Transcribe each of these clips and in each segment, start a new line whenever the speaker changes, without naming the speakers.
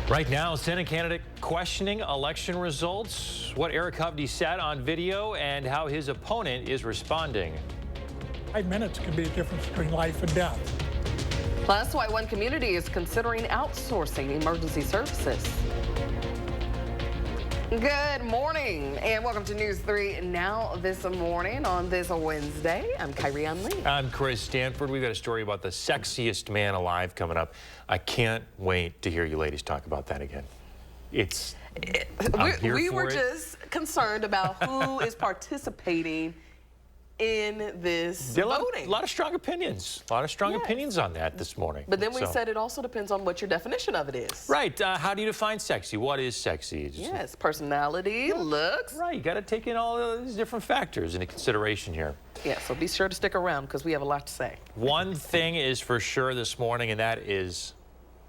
Right now, Senate candidate questioning election results, what Eric Hovde said on video, and how his opponent is responding.
5 minutes can be a difference between life and death.
Plus, why one community is considering outsourcing emergency services. Good morning and welcome to News 3 Now this morning on this Wednesday. I'm Kyrie Lee.
I'm Chris Stanford. We've got a story about the sexiest man alive coming up. I can't wait to hear you ladies talk about that again.
We were just concerned about who is participating in this voting.
A lot of strong opinions. A lot of strong opinions on that this morning.
But then we said it also depends on what your definition of it is.
Right. How do you define sexy? What is sexy?
Yes, personality, looks.
Right. You got to take in all these different factors into consideration here.
Yeah, so be sure to stick around because we have a lot to say.
One thing is for sure this morning, and that is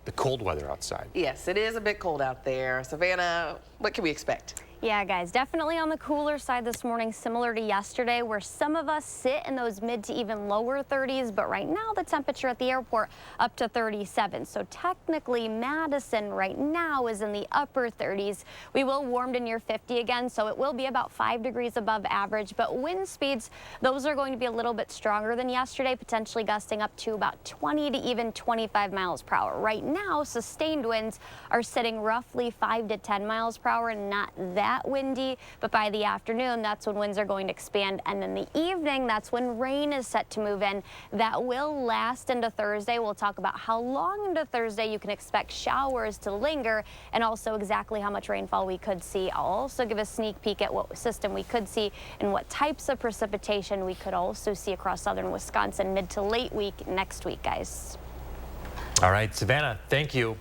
the cold weather outside.
Yes, it is a bit cold out there. Savannah, what can we expect?
Yeah, guys, definitely on the cooler side this morning, similar to yesterday, where some of us sit in those mid to even lower 30s. But right now, the temperature at the airport up to 37. So technically, Madison right now is in the upper 30s. We will warm to near 50 again, so it will be about 5 degrees above average. But wind speeds, those are going to be a little bit stronger than yesterday, potentially gusting up to about 20 to even 25 miles per hour. Right now, sustained winds are sitting roughly 5 to 10 miles per hour, and not that windy, but by the afternoon, that's when winds are going to expand. And in the evening, that's when rain is set to move in. That will last into Thursday. We'll talk about how long into Thursday you can expect showers to linger and also exactly how much rainfall we could see. I'll also give a sneak peek at what system we could see and what types of precipitation we could also see across southern Wisconsin mid to late week next week, guys.
All right, Savannah, thank you.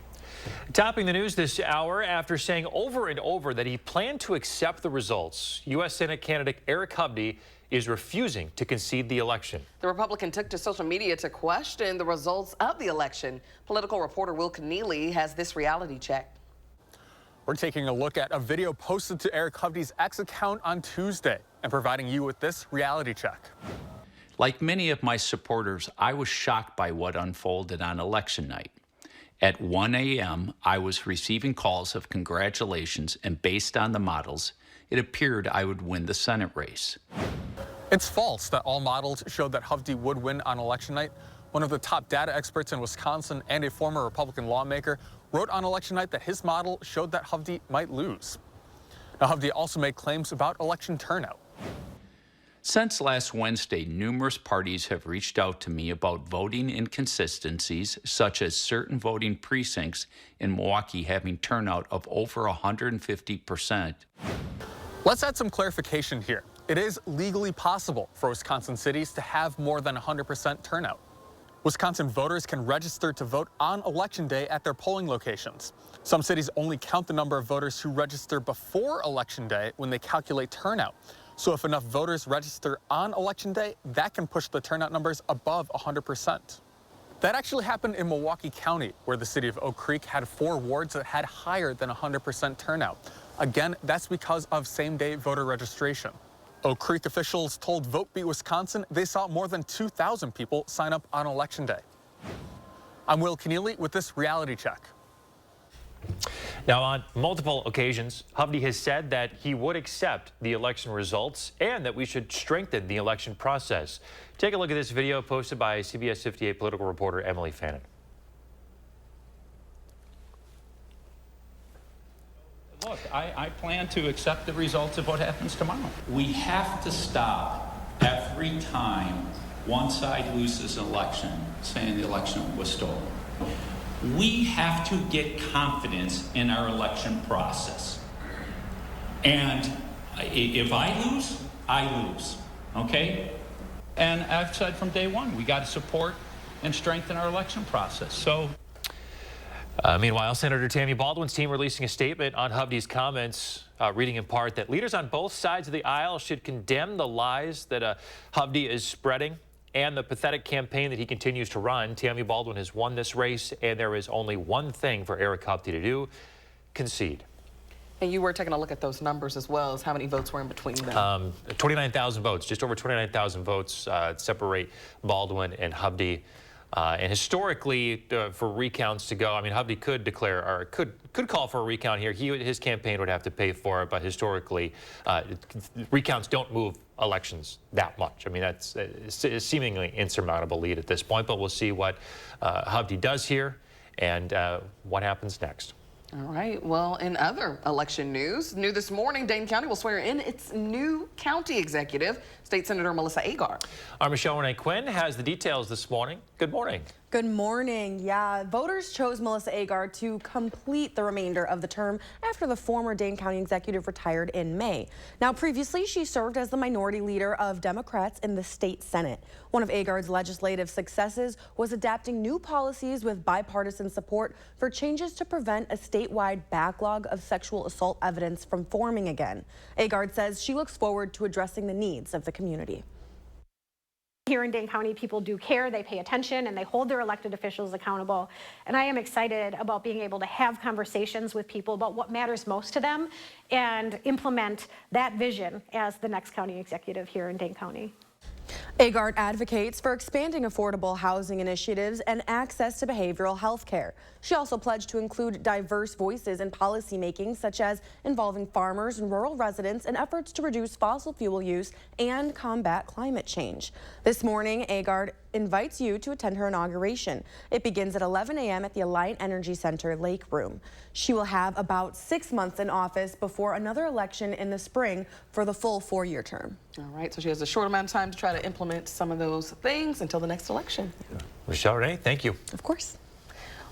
Topping the news this hour, after saying over and over that he planned to accept the results, U.S. Senate candidate Eric Hovde is refusing to concede the election.
The Republican took to social media to question the results of the election. Political reporter Will Keneally has this reality check.
We're taking a look at a video posted to Eric Hovde's X account on Tuesday and providing you with this reality check.
Like many of my supporters, I was shocked by what unfolded on election night. At 1 a.m., I was receiving calls of congratulations, and based on the models, it appeared I would win the Senate race.
It's false that all models showed that Hovde would win on election night. One of the top data experts in Wisconsin and a former Republican lawmaker wrote on election night that his model showed that Hovde might lose. Now, Hovde also made claims about election turnout.
Since last Wednesday, numerous parties have reached out to me about voting inconsistencies, such as certain voting precincts in Milwaukee having turnout of over 150%.
Let's add some clarification here. It is legally possible for Wisconsin cities to have more than 100% turnout. Wisconsin voters can register to vote on Election Day at their polling locations. Some cities only count the number of voters who register before Election Day when they calculate turnout. So if enough voters register on Election Day, that can push the turnout numbers above 100%. That actually happened in Milwaukee County, where the city of Oak Creek had 4 wards that had higher than 100% turnout. Again, that's because of same-day voter registration. Oak Creek officials told VoteBeat Wisconsin they saw more than 2,000 people sign up on Election Day. I'm Will Keneally with this reality check.
Now, on multiple occasions, Hovde has said that he would accept the election results and that we should strengthen the election process. Take a look at this video posted by CBS 58 political reporter Emily Fannin.
Look, I plan to accept the results of what happens tomorrow. We have to stop every time one side loses an election saying the election was stolen. We have to get confidence in our election process. And if I lose, okay? And I've said from day one, we got to support and strengthen our election process. So.
Meanwhile, Senator Tammy Baldwin's team releasing a statement on Hovde's comments, reading in part that leaders on both sides of the aisle should condemn the lies that Hovde is spreading and the pathetic campaign that he continues to run. Tammy Baldwin has won this race, and there is only one thing for Eric Hovde to do: concede.
And you were taking a look at those numbers as well as how many votes were in between them.
29,000 votes, just over 29,000 votes separate Baldwin and Hovde. And historically, for recounts to go, I mean, Hovde could declare or could call for a recount here. His campaign would have to pay for it, but historically, recounts don't move elections that much. I mean, that's a seemingly insurmountable lead at this point, but we'll see what Hovde does here and what happens next.
All right. Well, in other election news, new this morning, Dane County will swear in its new county executive, State Senator Melissa Agard.
Our Michelle Renee Quinn has the details this morning. Good morning.
Good morning. Yeah, voters chose Melissa Agard to complete the remainder of the term after the former Dane County executive retired in May. Now, previously, she served as the minority leader of Democrats in the state Senate. One of Agard's legislative successes was adapting new policies with bipartisan support for changes to prevent a statewide backlog of sexual assault evidence from forming again. Agard says she looks forward to addressing the needs of the community.
Here in Dane County, people do care, they pay attention, and they hold their elected officials accountable. And I am excited about being able to have conversations with people about what matters most to them and implement that vision as the next county executive here in Dane County.
Agard advocates for expanding affordable housing initiatives and access to behavioral health care. She also pledged to include diverse voices in policymaking, such as involving farmers and rural residents in efforts to reduce fossil fuel use and combat climate change. This morning, Agard invites you to attend her inauguration. It begins at 11 a.m. at the Alliant Energy Center Lake Room. She will have about 6 months in office before another election in the spring for the full 4-year term.
All right, so she has a short amount of time to try to implement some of those things until the next election.
Michelle Renee, thank you.
Of course.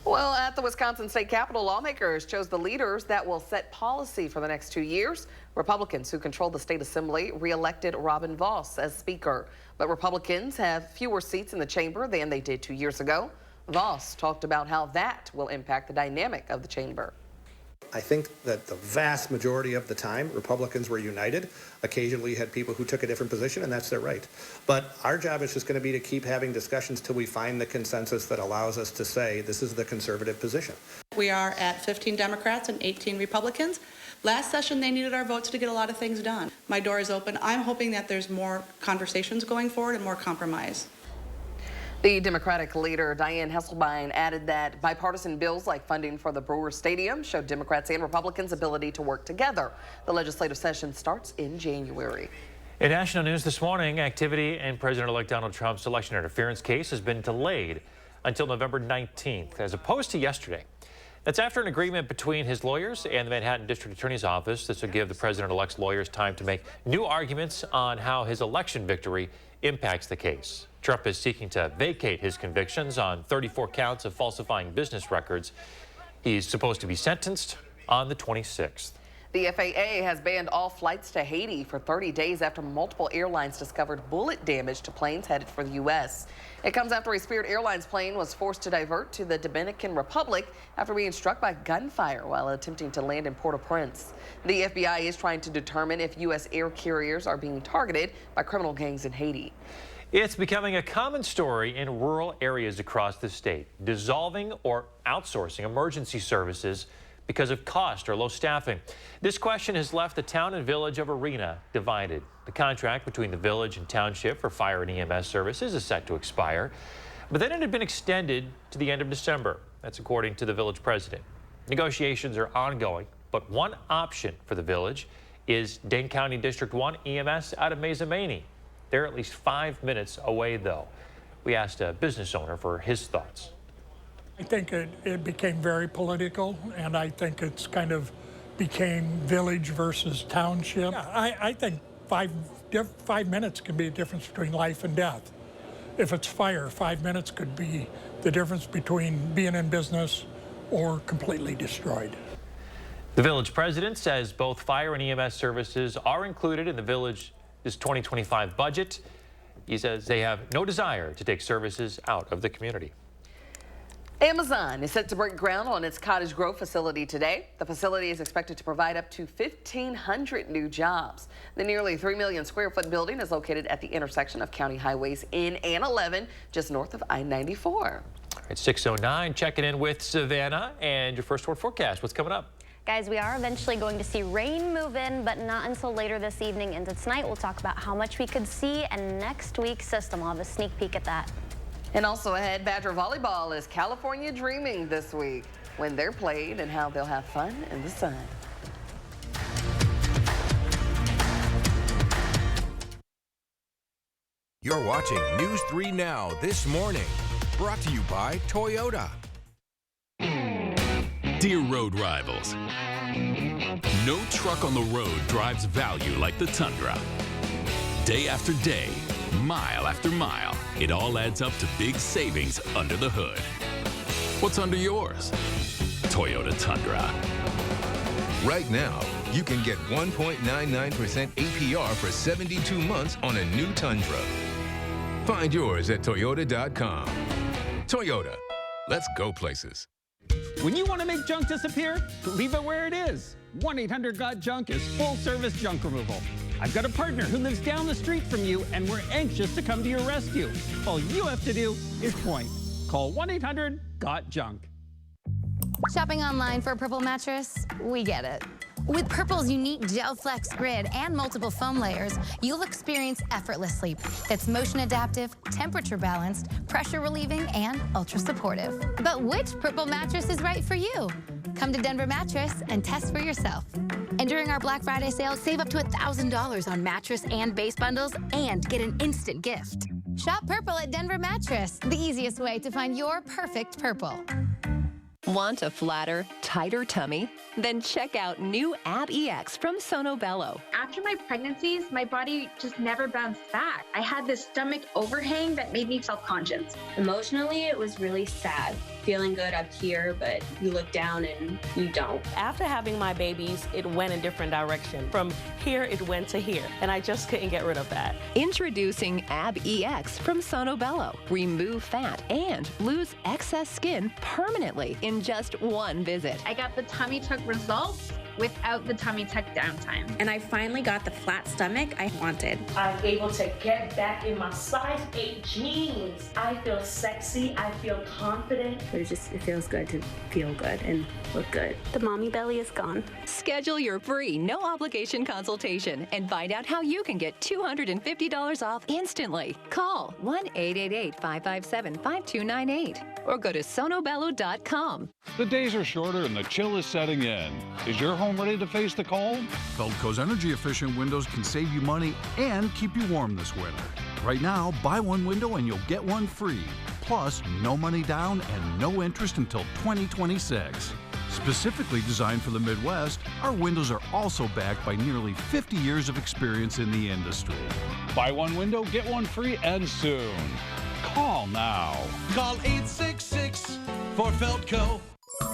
Well, at the Wisconsin State Capitol, lawmakers chose the leaders that will set policy for the next 2 years. Republicans who control the state assembly re-elected Robin Vos as speaker, but Republicans have fewer seats in the chamber than they did 2 years ago. Vos talked about how that will impact the dynamic of the chamber.
I think that the vast majority of the time, Republicans were united. Occasionally you had people who took a different position, and that's their right. But our job is just going to be to keep having discussions till we find the consensus that allows us to say this is the conservative position.
We are at 15 Democrats and 18 Republicans. Last session, they needed our votes to get a lot of things done. My door is open. I'm hoping that there's more conversations going forward and more compromise.
The Democratic leader, Dianne Hesselbein, added that bipartisan bills like funding for the Brewers Stadium showed Democrats and Republicans' ability to work together. The legislative session starts in January.
In national news this morning, activity in President-elect Donald Trump's election interference case has been delayed until November 19th, as opposed to yesterday. That's after an agreement between his lawyers and the Manhattan District Attorney's Office. This will give the president-elect's lawyers time to make new arguments on how his election victory impacts the case. Trump is seeking to vacate his convictions on 34 counts of falsifying business records. He's supposed to be sentenced on the 26th.
The FAA has banned all flights to Haiti for 30 days after multiple airlines discovered bullet damage to planes headed for the U.S. It comes after a Spirit Airlines plane was forced to divert to the Dominican Republic after being struck by gunfire while attempting to land in Port-au-Prince. The FBI is trying to determine if U.S. air carriers are being targeted by criminal gangs in Haiti.
It's becoming a common story in rural areas across the state, dissolving or outsourcing emergency services because of cost or low staffing. This question has left the town and village of Arena divided. The contract between the village and township for fire and EMS services is set to expire, but then it had been extended to the end of December. That's according to the village president. Negotiations are ongoing, but one option for the village is Dane County District 1 EMS out of Mazamani. They're at least 5 minutes away, though. We asked a business owner for his thoughts.
I think it became very political, and I think it's kind of became village versus township. Yeah, I think 5 minutes can be the difference between life and death. If it's fire, 5 minutes could be the difference between being in business or completely destroyed.
The village president says both fire and EMS services are included in the village's 2025 budget. He says they have no desire to take services out of the community.
Amazon is set to break ground on its Cottage Grove facility today. The facility is expected to provide up to 1,500 new jobs. The nearly 3 million square foot building is located at the intersection of County Highways N and 11, just north of I-94.
It's 6:09, checking in with Savannah and your first word forecast. What's coming up?
Guys, we are eventually going to see rain move in, but not until later this evening into tonight. We'll talk about how much we could see and next week's system. We'll have a sneak peek at that.
And also ahead, Badger Volleyball is California dreaming this week when they're played and how they'll have fun in the sun.
You're watching News 3 Now this morning, brought to you by Toyota.
Dear road rivals, no truck on the road drives value like the Tundra. Day after day, mile after mile, it all adds up to big savings under the hood. What's under yours? Toyota Tundra.
Right now, you can get 1.99% APR for 72 months on a new Tundra. Find yours at Toyota.com. Toyota, let's go places.
When you want to make junk disappear, leave it where it is. 1-800-GOT-JUNK is full-service junk removal. I've got a partner who lives down the street from you, and we're anxious to come to your rescue. All you have to do is point. Call 1-800-GOT-JUNK.
Shopping online for a Purple mattress? We get it. With Purple's unique Gel Flex grid and multiple foam layers, you'll experience effortless sleep that's motion adaptive, temperature balanced, pressure relieving, and ultra supportive. But which Purple mattress is right for you? Come to Denver Mattress and test for yourself. And during our Black Friday sale, save up to $1,000 on mattress and base bundles and get an instant gift. Shop Purple at Denver Mattress, the easiest way to find your perfect Purple.
Want a flatter, tighter tummy? Then check out new Ab EX from Sono Bello.
After my pregnancies, my body just never bounced back. I had this stomach overhang that made me self-conscious.
Emotionally, it was really sad. Feeling good up here, but you look down and you don't.
After having my babies, it went a different direction. From here, it went to here, and I just couldn't get rid of that.
Introducing Ab EX from Sono Bello. Remove fat and lose excess skin permanently in just one visit.
I got the tummy tuck results without the tummy tuck downtime.
And I finally got the flat stomach I wanted.
I'm able to get back in my size 8 jeans. I feel sexy, I feel confident.
But it feels good to feel good and look good.
The mommy belly is gone.
Schedule your free, no obligation consultation and find out how you can get $250 off instantly. Call 1-888-557-5298 or go to sonobello.com.
The days are shorter and the chill is setting in. Is your home ready to face the cold? Feldco's energy-efficient windows can save you money and keep you warm this winter. Right now, buy one window and you'll get one free. Plus, no money down and no interest until 2026. Specifically designed for the Midwest, our windows are also backed by nearly 50 years of experience in the industry. Buy one window, get one free, and soon. Call now.
Call 866 for Feldco.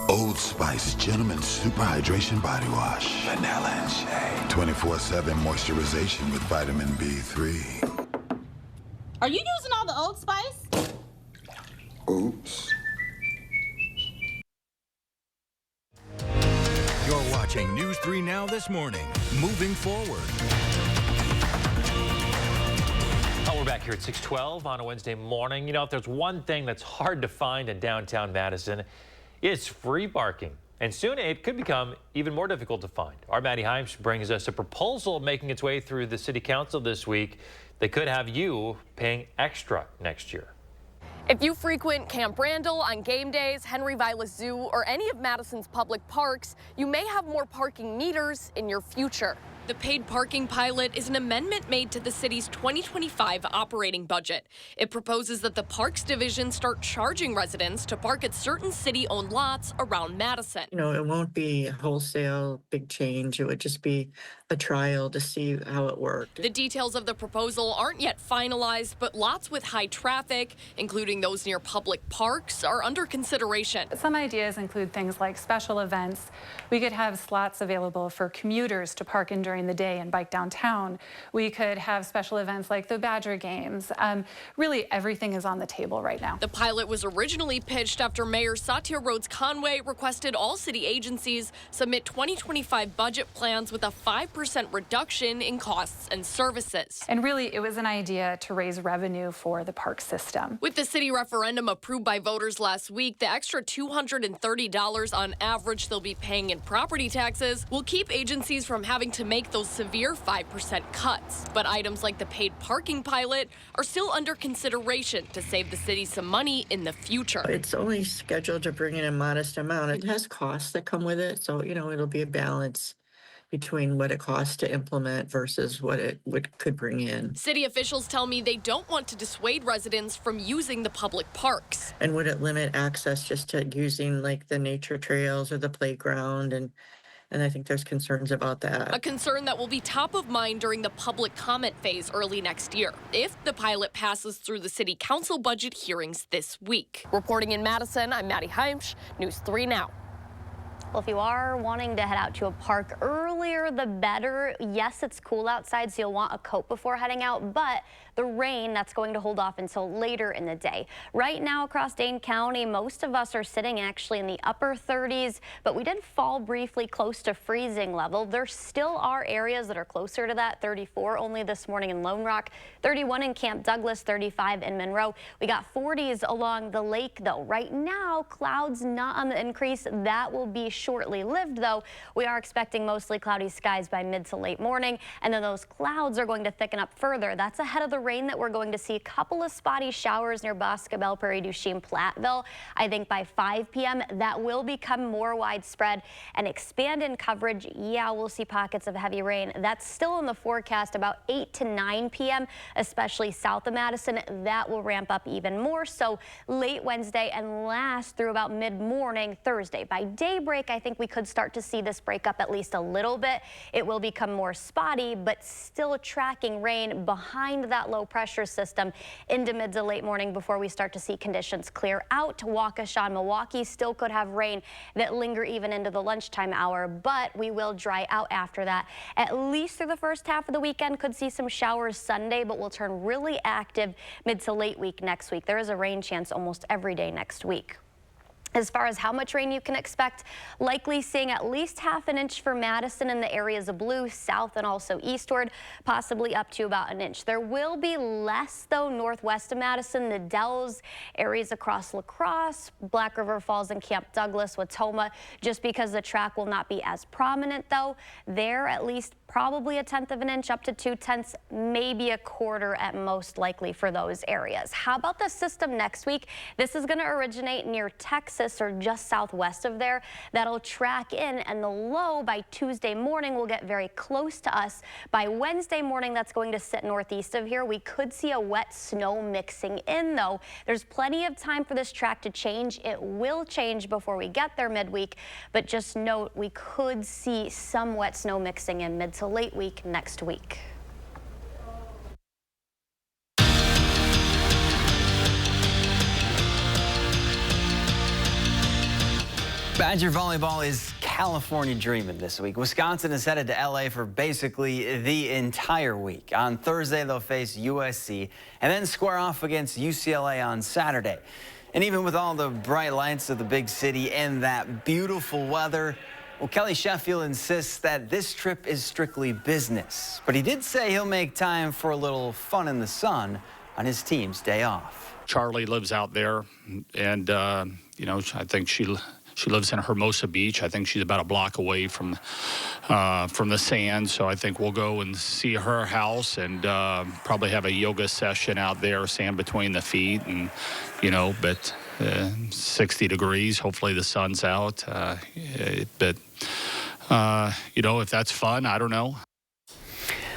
Old Spice Gentleman's Super Hydration Body Wash. Vanilla and shea. 24/7 moisturization with vitamin B3.
Are you using all the Old Spice?
Oops.
You're watching News 3 Now this morning. Moving forward.
We're back here at 6:12 on a Wednesday morning. You know, if there's one thing that's hard to find in downtown Madison, it's free parking. And soon it could become even more difficult to find. Our Maddie Himes brings us a proposal making its way through the City Council this week that could have you paying extra next year.
If you frequent Camp Randall on game days, Henry Vilas Zoo, or any of Madison's public parks, you may have more parking meters in your future. The paid parking pilot is an amendment made to the city's 2025 operating budget. It proposes that the Parks Division start charging residents to park at certain city-owned lots around Madison.
You know, it won't be a wholesale big change. It would just be a trial to see how it worked.
The details of the proposal aren't yet finalized, but lots with high traffic, including those near public parks, are under consideration.
Some ideas include things like special events. We could have slots available for commuters to park in during the day and bike downtown. We could have special events like the Badger games. Really, everything is on the table right now.
The pilot was originally pitched after Mayor Satya Rhodes-Conway requested all city agencies submit 2025 budget plans with a 5% 10% reduction in costs and services.
And really, it was an idea to raise revenue for the park system.
With the city referendum approved by voters last week, the extra $230 on average they'll be paying in property taxes will keep agencies from having to make those severe 5% cuts. But items like the paid parking pilot are still under consideration to save the city some money in the future.
It's only scheduled to bring in a modest amount. It has costs that come with it, so it'll be a balance between what it costs to implement versus what it could bring in.
City officials tell me they don't want to dissuade residents from using the public parks.
And would it limit access just to using like the nature trails or the playground? And I think there's concerns about that.
A concern that will be top of mind during the public comment phase early next year, if the pilot passes through the city council budget hearings this week. Reporting in Madison, I'm Maddie Heimsch, News 3 Now.
Well, if you are wanting to head out to a park earlier, the better. Yes, it's cool outside, so you'll want a coat before heading out, but the rain, that's going to hold off until later in the day. Right now across Dane County, most of us are sitting actually in the upper 30s, but we did fall briefly close to freezing level. There still are areas that are closer to that, 34 only this morning in Lone Rock, 31 in Camp Douglas, 35 in Monroe. We got 40s along the lake, though. Right now, clouds not on the increase. That will be shortly lived, though. We are expecting mostly cloudy skies by mid to late morning, and then those clouds are going to thicken up further. That's ahead of the rain that we're going to see. A couple of spotty showers near Boscobel, Prairie du Chien, Platteville. I think by 5 p.m. that will become more widespread and expand in coverage. Yeah, we'll see pockets of heavy rain. That's still in the forecast about 8 to 9 p.m., especially south of Madison. That will ramp up even more so late Wednesday and last through about mid-morning Thursday. By daybreak, I think we could start to see this break up at least a little bit. It will become more spotty, but still tracking rain behind that low pressure system into mid to late morning before we start to see conditions clear out. Waukesha and Milwaukee still could have rain that linger even into the lunchtime hour, but we will dry out after that. At least through the first half of the weekend, could see some showers Sunday, but will turn really active mid to late week next week. There is a rain chance almost every day next week. As far as how much rain you can expect, likely seeing at least ½ an inch for Madison in the areas of blue, south and also eastward, possibly up to about an inch. There will be less, though, northwest of Madison, the Dells, areas across La Crosse, Black River Falls and Camp Douglas, Watoma, just because the track will not be as prominent, though. There, at least probably a 1/10 of an inch, up to 2/10, maybe a quarter at most likely for those areas. How about the system next week? This is going to originate near Texas or just southwest of there. That'll track in, and the low by Tuesday morning will get very close to us. By Wednesday morning, that's going to sit northeast of here. We could see a wet snow mixing in, though. There's plenty of time for this track to change. It will change before we get there midweek, but just note we could see some wet snow mixing in mid to late week next week.
Badger volleyball is California dreaming this week. Wisconsin is headed to LA for basically the entire week. On Thursday, they'll face USC and then square off against UCLA on Saturday. And even with all the bright lights of the big city and that beautiful weather, well, Kelly Sheffield insists that this trip is strictly business. But he did say he'll make time for a little fun in the sun on his team's day off.
Charlie lives out there, and, I think she lives in Hermosa Beach. I think she's about a block away from the sand, so I think we'll go and see her house and probably have a yoga session out there, sand between the feet, and, but 60 degrees. Hopefully the sun's out. If that's fun, I don't know.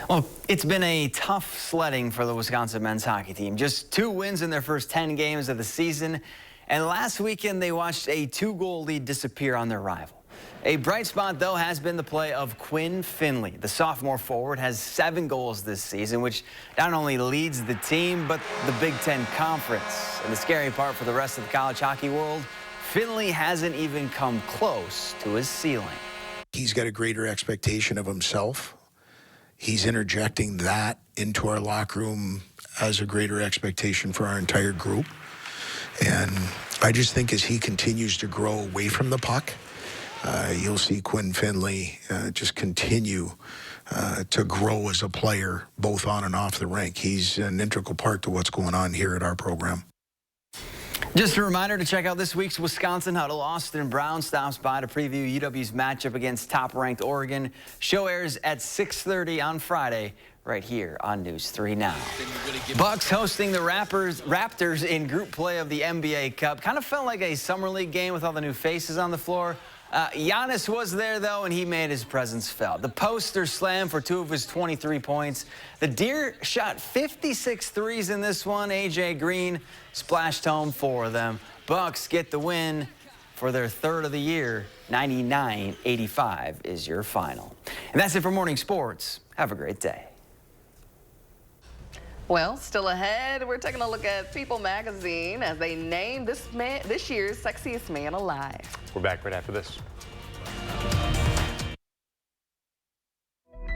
Well, it's been a tough sledding for the Wisconsin men's hockey team. Just 2 wins in their first 10 games of the season. And last weekend, they watched a 2-goal lead disappear on their rival. A bright spot, though, has been the play of Quinn Finley. The sophomore forward has 7 goals this season, which not only leads the team, but the Big Ten Conference. And the scary part for the rest of the college hockey world, Finley hasn't even come close to his ceiling.
He's got a greater expectation of himself. He's interjecting that into our locker room as a greater expectation for our entire group. And I just think as he continues to grow away from the puck, you'll see Quinn Finley just continue to grow as a player, both on and off the rink. He's an integral part to what's going on here at our program.
Just a reminder to check out this week's Wisconsin Huddle. Austin Brown stops by to preview UW's matchup against top-ranked Oregon. Show airs at 6:30 on Friday, right here on News 3 Now. Bucks hosting the Raptors in group play of the NBA Cup. Kind of felt like a summer league game with all the new faces on the floor. Giannis was there, though, and he made his presence felt. The poster slam for 2 of his 23 points. The Deer shot 56 threes in this one. A.J. Green splashed home 4 of them. Bucks get the win for their 3rd of the year. 99-85 is your final. And that's it for Morning Sports. Have a great day.
Well, still ahead, we're taking a look at People magazine as they name this year's sexiest man alive.
We're back right after this.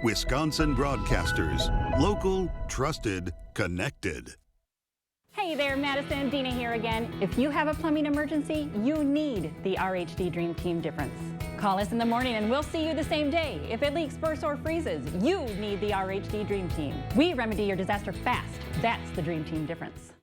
Wisconsin Broadcasters. Local, trusted, connected.
Hey there, Madison. Dina here again. If you have a plumbing emergency, you need the RHD Dream Team difference. Call us in the morning and we'll see you the same day. If it leaks, bursts, or freezes, you need the RHD Dream Team. We remedy your disaster fast. That's the Dream Team difference.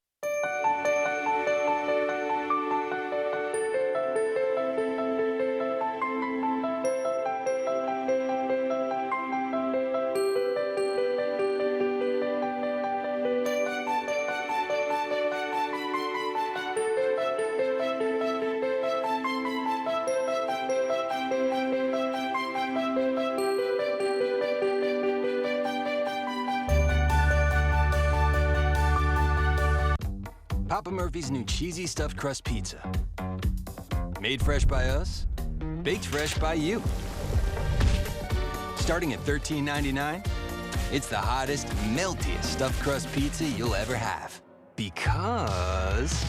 Papa Murphy's new cheesy stuffed crust pizza. Made fresh by us, baked fresh by you. Starting at $13.99, it's the hottest, meltiest stuffed crust pizza you'll ever have. Because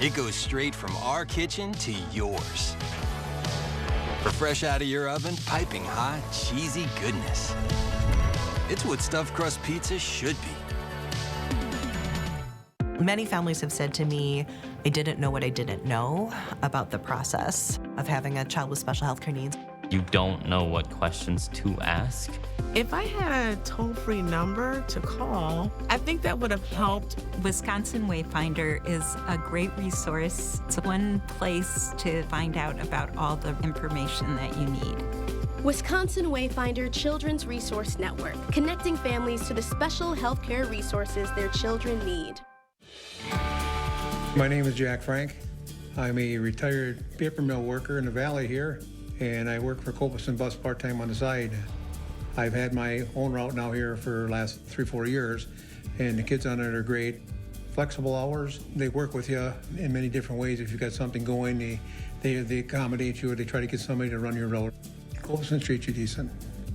it goes straight from our kitchen to yours. For fresh out of your oven, piping hot, cheesy goodness. It's what stuffed crust pizza should be.
Many families have said to me, I didn't know what I didn't know about the process of having a child with special health care needs.
You don't know what questions to ask.
If I had a toll-free number to call, I think that would have helped.
Wisconsin Wayfinder is a great resource. It's one place to find out about all the information that you need.
Wisconsin Wayfinder Children's Resource Network, connecting families to the special healthcare resources their children need.
My name is Jack Frank. I'm a retired paper mill worker in the valley here, and I work for Copeland Bus part-time on the side. I've had my own route now here for the last 3-4 years, and the kids on it are great. Flexible hours, they work with you in many different ways. If you've got something going, they accommodate you, or they try to get somebody to run your road. Copeland treats you decent.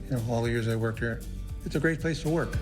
You know, all the years I worked here. It's a great place to work.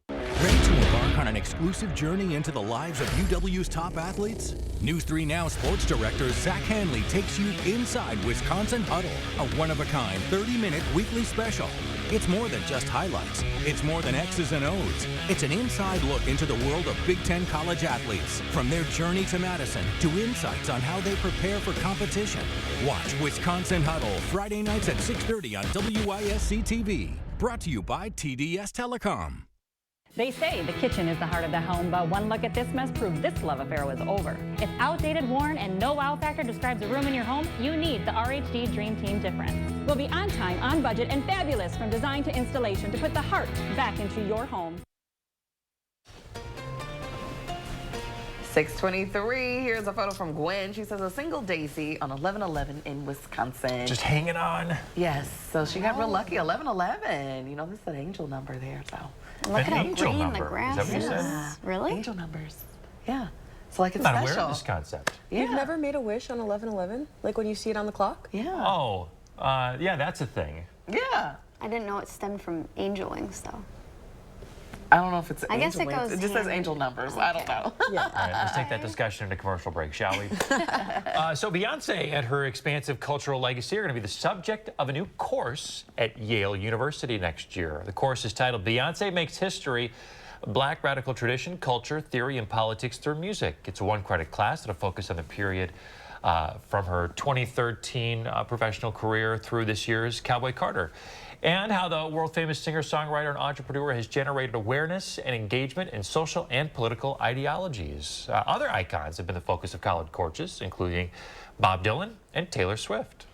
Ready to embark on an exclusive journey into the lives of UW's top athletes? News 3 Now sports director Zach Hanley takes you inside Wisconsin Huddle, a one-of-a-kind 30-minute weekly special. It's more than just highlights. It's more than X's and O's. It's an inside look into the world of Big Ten college athletes, from their journey to Madison to insights on how they prepare for competition. Watch Wisconsin Huddle Friday nights at 6:30 on WISC-TV. Brought to you by TDS Telecom.
They say the kitchen is the heart of the home, but one look at this mess proved this love affair was over. If outdated, worn, and no wow factor describes a room in your home, you need the RHD Dream Team difference. We'll be on time, on budget, and fabulous from design to installation to put the heart back into your home.
6:23. Here's a photo from Gwen. She says a single Daisy on 11/11 in Wisconsin.
Just hanging on.
Yes. So she got real lucky. 11/11. You know, this is an angel number there, so.
Look at how green the grass
is. That what you said?
Really?
Angel numbers. Yeah. So like it's
I'm not
special.
aware of this concept.
Yeah.
You've never made a wish on 11/11? Like when you see it on the clock?
Yeah.
Oh, yeah, that's a thing.
Yeah.
I didn't know it stemmed from angel wings, though.
I don't know if it's
I guess
angel
it
wings.
goes
It just says
hand-
angel numbers. I don't know.
All right, let's take that discussion into commercial break, shall we? So Beyonce and her expansive cultural legacy are going to be the subject of a new course at Yale University next year. The course is titled Beyonce Makes History, Black Radical Tradition, Culture, Theory, and Politics Through Music. It's a one-credit class that'll focus on the period from her 2013 professional career through this year's Cowboy Carter. And how the world-famous singer-songwriter and entrepreneur has generated awareness and engagement in social and political ideologies. Other icons have been the focus of college courses, including Bob Dylan and Taylor Swift.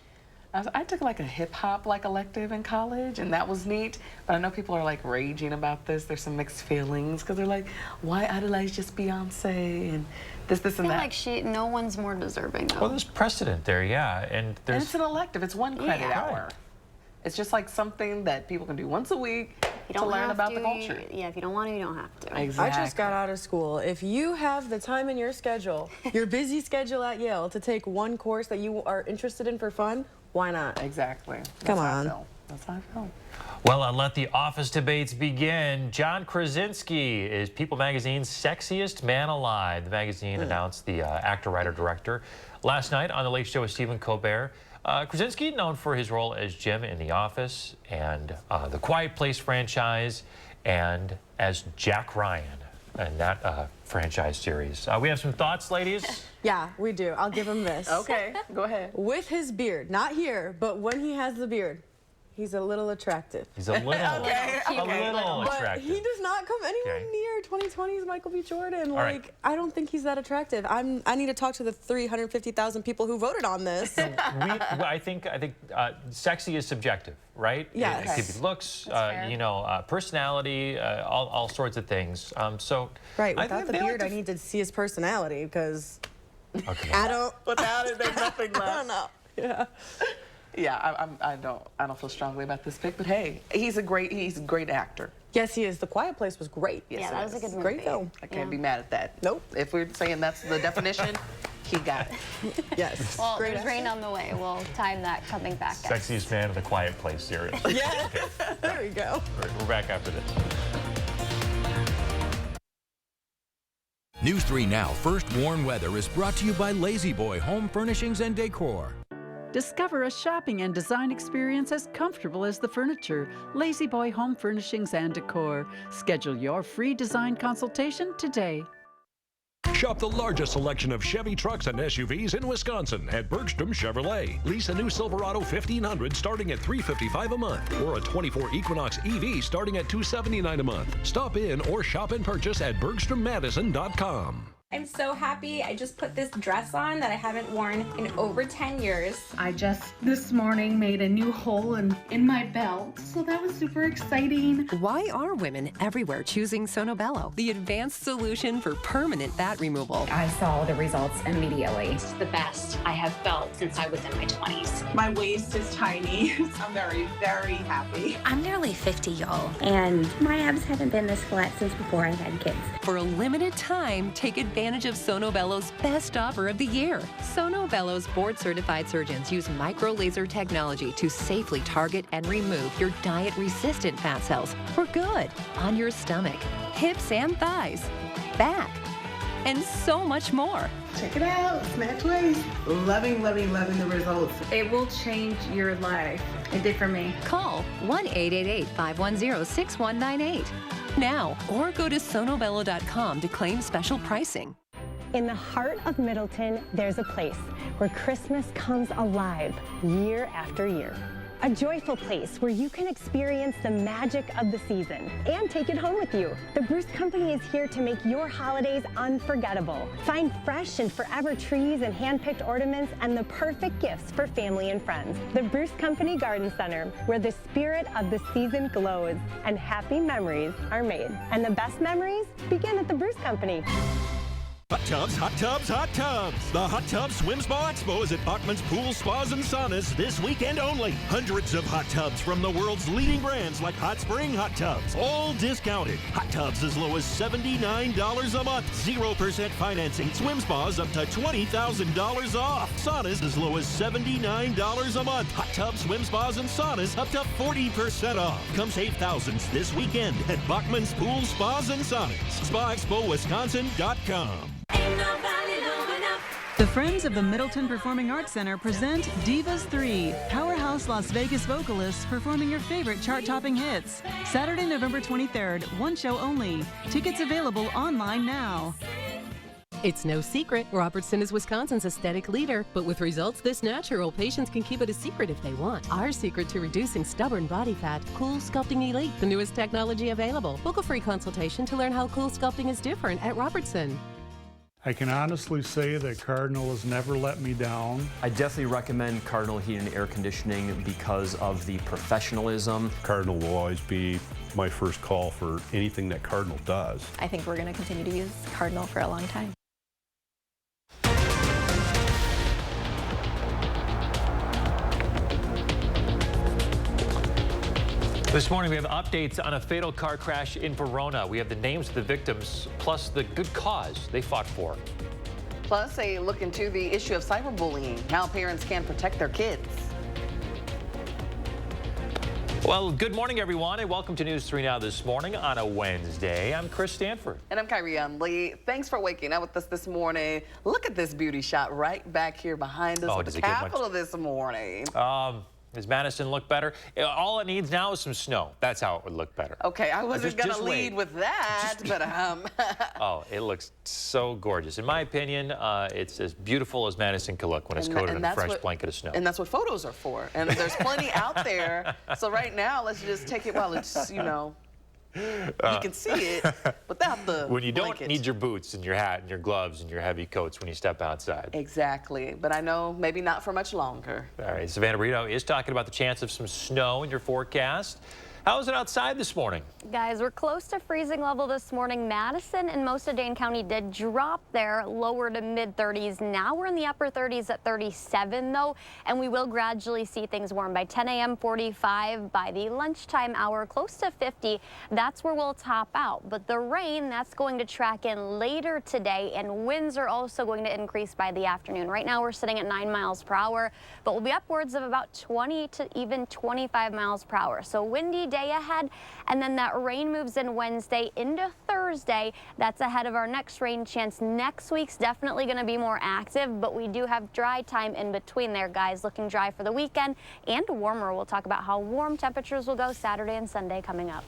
I took like a hip-hop elective in college, and that was neat. But I know people are like raging about this. There's some mixed feelings because they're like, why idolize just Beyonce and this, and that?
I feel like no one's more deserving though.
Well, there's precedent there, yeah, and there's.
And it's an elective. It's one credit hour. It's just like something that people can do once a week to learn about the culture.
Yeah, if you don't want to, you don't have to.
Exactly.
I just got out of school. If you have the time in your schedule, your busy schedule at Yale, to take one course that you are interested in for fun, why not?
Exactly.
Come on.
That's how I feel.
Well, let the office debates begin. John Krasinski is People Magazine's sexiest man alive. The magazine announced the actor, writer, director last night on The Late Show with Stephen Colbert. Krasinski, known for his role as Jim in The Office and The Quiet Place franchise, and as Jack Ryan in that franchise series. We have some thoughts, ladies?
Yeah, we do. I'll give him this.
Okay, go ahead.
With his beard, not here, but when he has the beard, he's a little attractive.
He's a little, a little
but
attractive.
he does not come anywhere near 2020's Michael B. Jordan.
Right.
I don't think he's that attractive. I need to talk to the 350,000 people who voted on this.
I think sexy is subjective, right?
Yes.
It could be looks, personality, all sorts of things.
Right. Without the beard, I need to see his personality because I don't.
Without it, there's nothing left.
I don't know. Yeah.
Yeah, I don't feel strongly about this pick, but hey, he's a great actor.
Yes, he is. The Quiet Place was great.
Yes,
yeah, that was a good movie.
Great film.
I can't be mad at that.
Nope.
If we're saying that's the definition, he got it.
Yes.
Well, there's rain on the way. We'll time that coming back.
Sexiest man of the Quiet Place series.
Yeah. Okay. There we go.
All right, we're back after this.
News 3 Now First Warn Weather is brought to you by Lazy Boy Home Furnishings and Decor.
Discover a shopping and design experience as comfortable as the furniture. Lazy Boy Home Furnishings and Decor. Schedule your free design consultation today.
Shop the largest selection of Chevy trucks and SUVs in Wisconsin at Bergstrom Chevrolet. Lease a new Silverado 1500 starting at $355 a month, or a 24 Equinox EV starting at $279 a month. Stop in or shop and purchase at BergstromMadison.com.
I'm so happy. I just put this dress on that I haven't worn in over 10 years.
I just this morning made a new hole in my belt, so that was super exciting.
Why are women everywhere choosing Sonobello, the advanced solution for permanent fat removal?
I saw the results immediately.
It's the best I have felt since I was in my 20s.
My waist is tiny. I'm very, very happy.
I'm nearly 50, y'all, and my abs haven't been this flat since before I had kids.
For a limited time, take advantage of Sonobello's best offer of the year. Sonobello's board-certified surgeons use micro-laser technology to safely target and remove your diet-resistant fat cells for good on your stomach, hips and thighs, back, and so much more.
Check it out, Snatch Waist. Loving, loving, loving the results.
It will change your life. It did for me.
Call 1-888-510-6198 now, or go to sonobello.com to claim special pricing.
In the heart of Middleton, there's a place where Christmas comes alive year after year. A joyful place where you can experience the magic of the season and take it home with you. The Bruce Company is here to make your holidays unforgettable. Find fresh and forever trees and hand-picked ornaments and the perfect gifts for family and friends. The Bruce Company Garden Center, where the spirit of the season glows and happy memories are made. And the best memories begin at the Bruce Company.
Hot tubs, hot tubs, hot tubs. The Hot Tub Swim Spa Expo is at Bachman's Pool Spas and Saunas this weekend only. Hundreds of hot tubs from the world's leading brands like Hot Spring Hot Tubs, all discounted. Hot tubs as low as $79 a month. 0% financing. Swim spas up to $20,000 off. Saunas as low as $79 a month. Hot tubs, swim spas, and saunas up to 40% off. Come save thousands this weekend at Bachman's Pool Spas and Saunas. SpaExpoWisconsin.com.
The Friends of the Middleton Performing Arts Center present Divas 3, powerhouse Las Vegas vocalists performing your favorite chart-topping hits. Saturday, November 23rd, one show only. Tickets available online now.
It's no secret, Robertson is Wisconsin's aesthetic leader, but with results this natural, patients can keep it a secret if they want. Our secret to reducing stubborn body fat, Cool Sculpting Elite, the newest technology available. Book a free consultation to learn how Cool Sculpting is different at Robertson.
I can honestly say that Cardinal has never let me down.
I definitely recommend Cardinal Heating and Air Conditioning because of the professionalism.
Cardinal will always be my first call for anything that Cardinal does.
I think we're going to continue to use Cardinal for a long time.
This morning we have updates on a fatal car crash in Verona. We have the names of the victims, plus the good cause they fought for.
Plus, a look into the issue of cyberbullying, how parents can protect their kids.
Well, good morning, everyone, and welcome to News 3 Now this morning on a Wednesday. I'm Chris Stanford.
And I'm Kyrie Lee. Thanks for waking up with us this morning. Look at this beauty shot right back here behind us at the Capitol this morning.
Does Madison look better? All it needs now is some snow. That's how it would look better.
Okay, I wasn't going to lead with that, but
Oh, it looks so gorgeous. In my opinion, it's as beautiful as Madison can look when it's coated in a fresh blanket of snow.
And that's what photos are for. And there's plenty out there. So right now, let's just take it while it's, you know, you can see it without the
when you
blanket.
Don't need your boots and your hat and your gloves and your heavy coats when you step outside.
Exactly. But I know maybe not for much longer.
All right, Savannah Brito is talking about the chance of some snow in your forecast. How is it outside this morning?
Guys, we're close to freezing level this morning. Madison and most of Dane County did drop there, lower to mid-30s. Now we're in the upper 30s at 37, though, and we will gradually see things warm. By 10 a.m., 45. By the lunchtime hour, close to 50. That's where we'll top out. But the rain, that's going to track in later today, and winds are also going to increase by the afternoon. Right now, we're sitting at 9 miles per hour, but we'll be upwards of about 20 to even 25 miles per hour. So windy day ahead, and then that rain moves in Wednesday into Thursday. That's ahead of our next rain chance. Next week's definitely going to be more active, but we do have dry time in between there, guys. Looking dry for the weekend and warmer. We'll talk about how warm temperatures will go Saturday and Sunday coming up.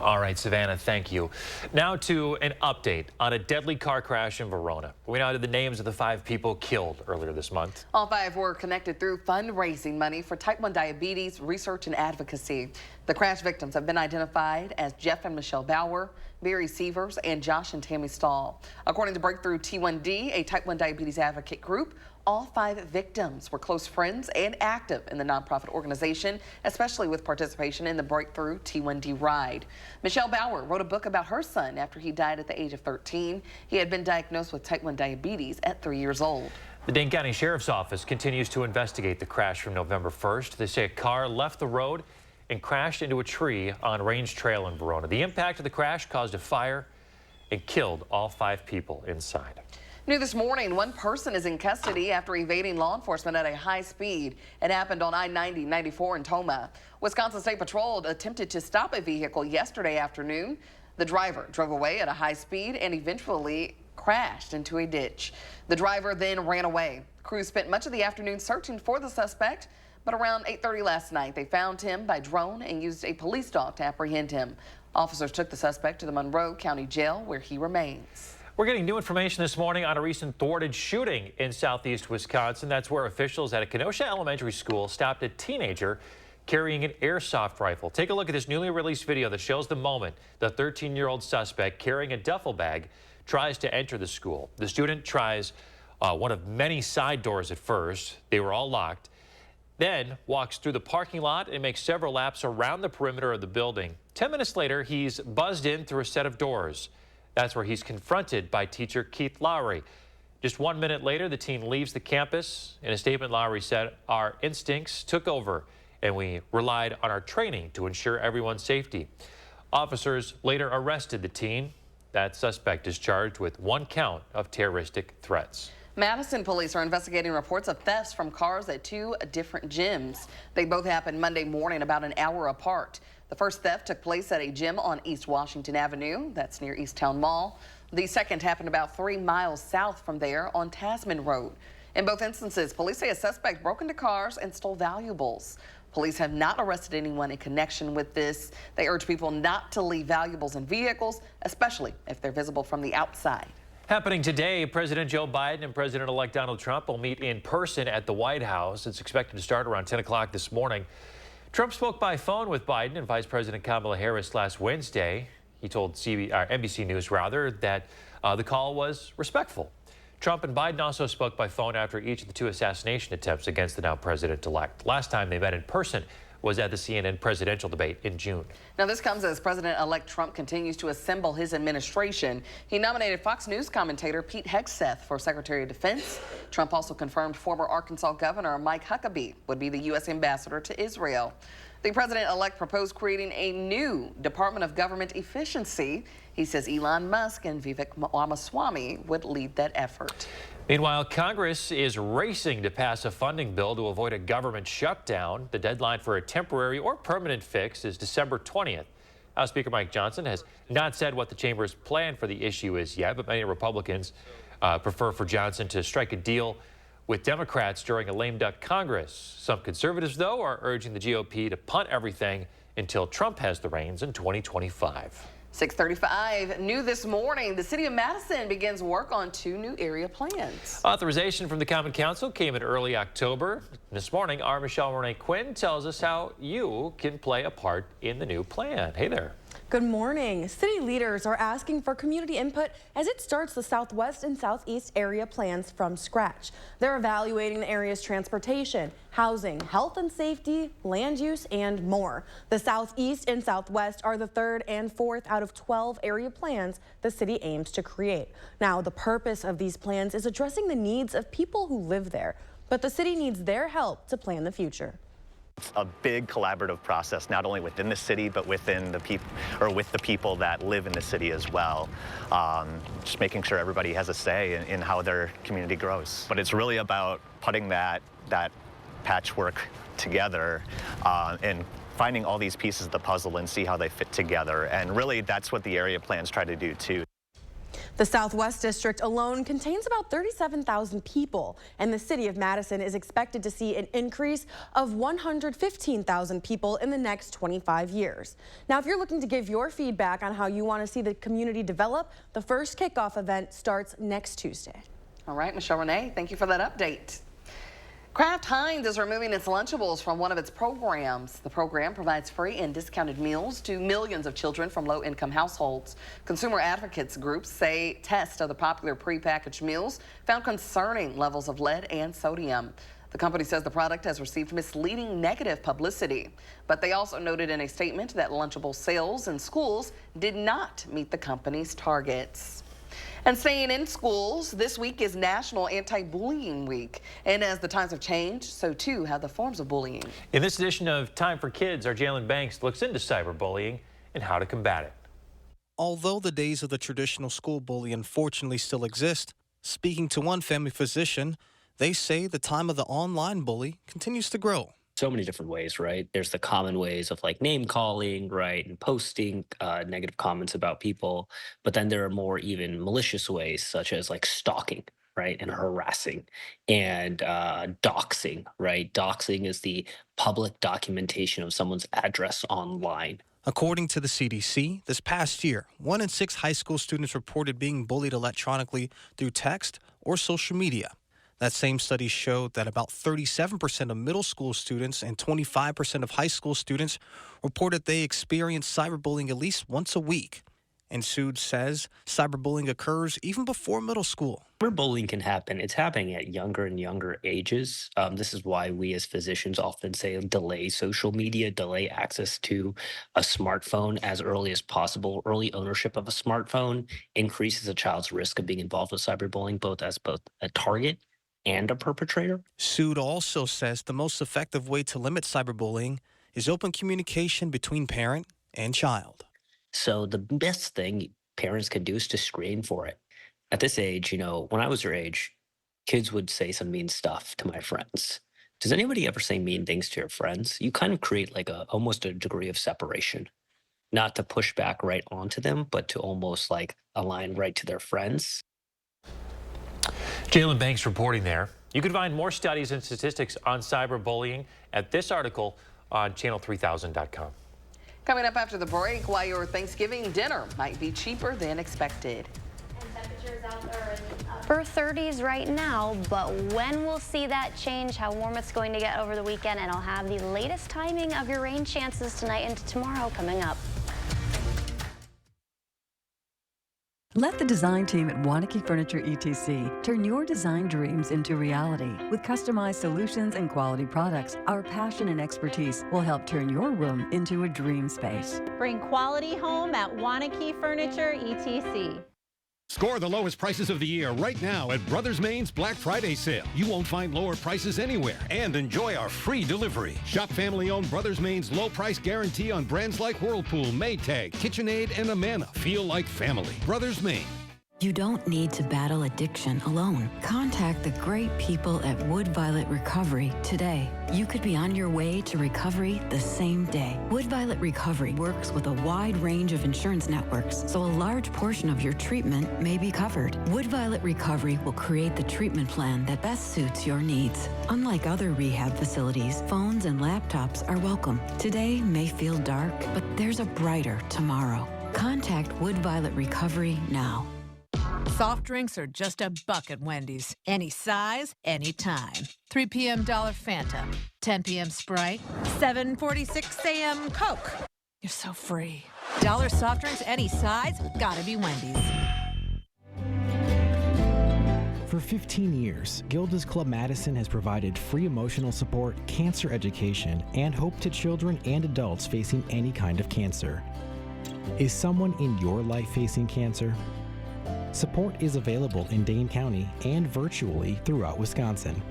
All right, Savannah, thank you. Now to an update on a deadly car crash in Verona. We now have the names of the 5 people killed earlier this month.
All 5 were connected through fundraising money for type 1 diabetes research and advocacy. The crash victims have been identified as Jeff and Michelle Bauer, Mary Sievers, and Josh and Tammy Stahl. According to Breakthrough T1D, a type 1 diabetes advocate group, all 5 victims were close friends and active in the nonprofit organization, especially with participation in the Breakthrough T1D ride. Michelle Bauer wrote a book about her son after he died at the age of 13. He had been diagnosed with type 1 diabetes at 3 years old.
The Dane County Sheriff's Office continues to investigate the crash from November 1st. They say a car left the road and crashed into a tree on Range Trail in Verona. The impact of the crash caused a fire and killed all 5 people inside.
New this morning, 1 person is in custody after evading law enforcement at a high speed. It happened on I-90-94 in Toma. Wisconsin State Patrol attempted to stop a vehicle yesterday afternoon. The driver drove away at a high speed and eventually crashed into a ditch. The driver then ran away. Crews spent much of the afternoon searching for the suspect, but around 8:30 last night, they found him by drone and used a police dog to apprehend him. Officers took the suspect to the Monroe County Jail, where he remains.
We're getting new information this morning on a recent thwarted shooting in southeast Wisconsin. That's where officials at a Kenosha elementary school stopped a teenager carrying an airsoft rifle. Take a look at this newly released video that shows the moment the 13-year-old suspect carrying a duffel bag tries to enter the school. The student tries one of many side doors at first. They were all locked. Then walks through the parking lot and makes several laps around the perimeter of the building. 10 minutes later, he's buzzed in through a set of doors. That's where he's confronted by teacher Keith Lowry. Just 1 minute later, the teen leaves the campus. In a statement, Lowry said, "Our instincts took over, and we relied on our training to ensure everyone's safety." Officers later arrested the teen. That suspect is charged with 1 count of terroristic threats.
Madison police are investigating reports of thefts from cars at 2 different gyms. They both happened Monday morning about an hour apart. The first theft took place at a gym on East Washington Avenue. That's near East Town Mall. The second happened about 3 miles south from there on Tasman Road. In both instances, police say a suspect broke into cars and stole valuables. Police have not arrested anyone in connection with this. They urge people not to leave valuables in vehicles, especially if they're visible from the outside.
Happening today, President Joe Biden and President-elect Donald Trump will meet in person at the White House. It's expected to start around 10 o'clock this morning. Trump spoke by phone with Biden and Vice President Kamala Harris last Wednesday. He told NBC News that the call was respectful. Trump and Biden also spoke by phone after each of the two assassination attempts against the now president-elect. Last time they met in person was at the CNN presidential debate in June.
Now, this comes as President-elect Trump continues to assemble his administration. He nominated Fox News commentator Pete Hegseth for Secretary of Defense. Trump also confirmed former Arkansas Governor Mike Huckabee would be the U.S. ambassador to Israel. The president-elect proposed creating a new Department of Government Efficiency. He says Elon Musk and Vivek Ramaswamy would lead that effort.
Meanwhile, Congress is racing to pass a funding bill to avoid a government shutdown. The deadline for a temporary or permanent fix is December 20th. House Speaker Mike Johnson has not said what the chamber's plan for the issue is yet, but many Republicans prefer for Johnson to strike a deal with Democrats during a lame duck Congress. Some conservatives, though, are urging the GOP to punt everything until Trump has the reins in 2025.
6:35, new this morning, the city of Madison begins work on 2 new area plans.
Authorization from the Common Council came in early October. This morning, our Michelle Renee Quinn tells us how you can play a part in the new plan. Hey there.
Good morning. City leaders are asking for community input as it starts the southwest and southeast area plans from scratch. They're evaluating the area's transportation, housing, health and safety, land use, and more. The southeast and southwest are the 3rd and 4th out of 12 area plans the city aims to create. Now, the purpose of these plans is addressing the needs of people who live there, but the city needs their help to plan the future.
It's a big collaborative process, not only within the city, but within the people, or with the people that live in the city as well. Just making sure everybody has a say in how their community grows. But it's really about putting that patchwork together and finding all these pieces of the puzzle and see how they fit together. And really, that's what the area plans try to do too.
The Southwest District alone contains about 37,000 people, and the city of Madison is expected to see an increase of 115,000 people in the next 25 years. Now, if you're looking to give your feedback on how you want to see the community develop, the first kickoff event starts next Tuesday.
All right, Michelle Renee, thank you for that update. Kraft Heinz is removing its Lunchables from one of its programs. The program provides free and discounted meals to millions of children from low-income households. Consumer advocates groups say tests of the popular prepackaged meals found concerning levels of lead and sodium. The company says the product has received misleading negative publicity, but they also noted in a statement that Lunchable sales in schools did not meet the company's targets. And staying in schools, this week is National Anti-Bullying Week. And as the times have changed, so too have the forms of bullying.
In this edition of Time for Kids, our Jalen Banks looks into cyberbullying and how to combat it.
Although the days of the traditional school bully unfortunately still exist, speaking to one family physician, they say the time of the online bully continues to grow.
So many different ways, right? There's the common ways of like name calling, right? And posting negative comments about people. But then there are more even malicious ways, such as like stalking, right? And harassing and doxing, right? Doxing is the public documentation of someone's address online.
According to the CDC, this past year, 1 in 6 high school students reported being bullied electronically through text or social media. That same study showed that about 37% of middle school students and 25% of high school students reported they experienced cyberbullying at least once a week. And Sood says cyberbullying occurs even before middle school.
Cyberbullying can happen. It's happening at younger and younger ages. This is why we as physicians often say delay social media, delay access to a smartphone as early as possible. Early ownership of a smartphone increases a child's risk of being involved with cyberbullying, both a target and a perpetrator.
Sood also says the most effective way to limit cyberbullying is open communication between parent and child.
So the best thing parents can do is to screen for it. At this age, when I was your age, kids would say some mean stuff to my friends. Does anybody ever say mean things to your friends? You kind of create like almost a degree of separation. Not to push back right onto them, but to almost like align right to their friends.
Jalen Banks reporting there. You can find more studies and statistics on cyberbullying at this article on channel3000.com.
Coming up after the break, why your Thanksgiving dinner might be cheaper than expected.
Temperatures out there in upper 30s right now, but when we'll see that change, how warm it's going to get over the weekend, and I'll have the latest timing of your rain chances tonight into tomorrow coming up.
Let the design team at Wanakee Furniture ETC turn your design dreams into reality. With customized solutions and quality products, our passion and expertise will help turn your room into a dream space.
Bring quality home at Wanakee Furniture ETC.
Score the lowest prices of the year right now at Brothers Main's Black Friday sale. You won't find lower prices anywhere, and enjoy our free delivery. Shop family-owned Brothers Main's low price guarantee on brands like Whirlpool, Maytag, KitchenAid, and Amana. Feel like family. Brothers Main.
You don't need to battle addiction alone. Contact the great people at Wood Violet Recovery today. You could be on your way to recovery the same day. Wood Violet Recovery works with a wide range of insurance networks, so a large portion of your treatment may be covered. Wood Violet Recovery will create the treatment plan that best suits your needs. Unlike other rehab facilities, phones and laptops are welcome. Today may feel dark, but there's a brighter tomorrow. Contact Wood Violet Recovery now.
Soft drinks are just a buck at Wendy's. Any size, anytime. 3 p.m. Dollar Fanta, 10 p.m. Sprite, 7:46 a.m. Coke. You're so free. Dollar soft drinks, any size, gotta be Wendy's.
For 15 years, Gilda's Club Madison has provided free emotional support, cancer education, and hope to children and adults facing any kind of cancer. Is someone in your life facing cancer? Support is available in Dane County and virtually throughout Wisconsin.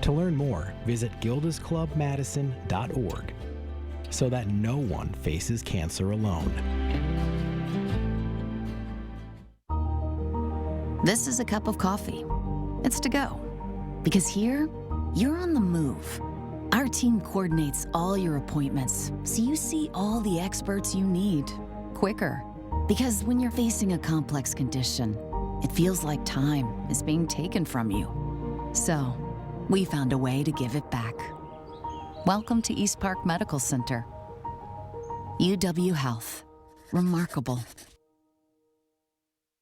To learn more, visit gildasclubmadison.org so that no one faces cancer alone.
This is a cup of coffee. It's to go. Because here, you're on the move. Our team coordinates all your appointments, so you see all the experts you need quicker. Because when you're facing a complex condition, it feels like time is being taken from you. So, we found a way to give it back. Welcome to East Park Medical Center. UW Health. Remarkable.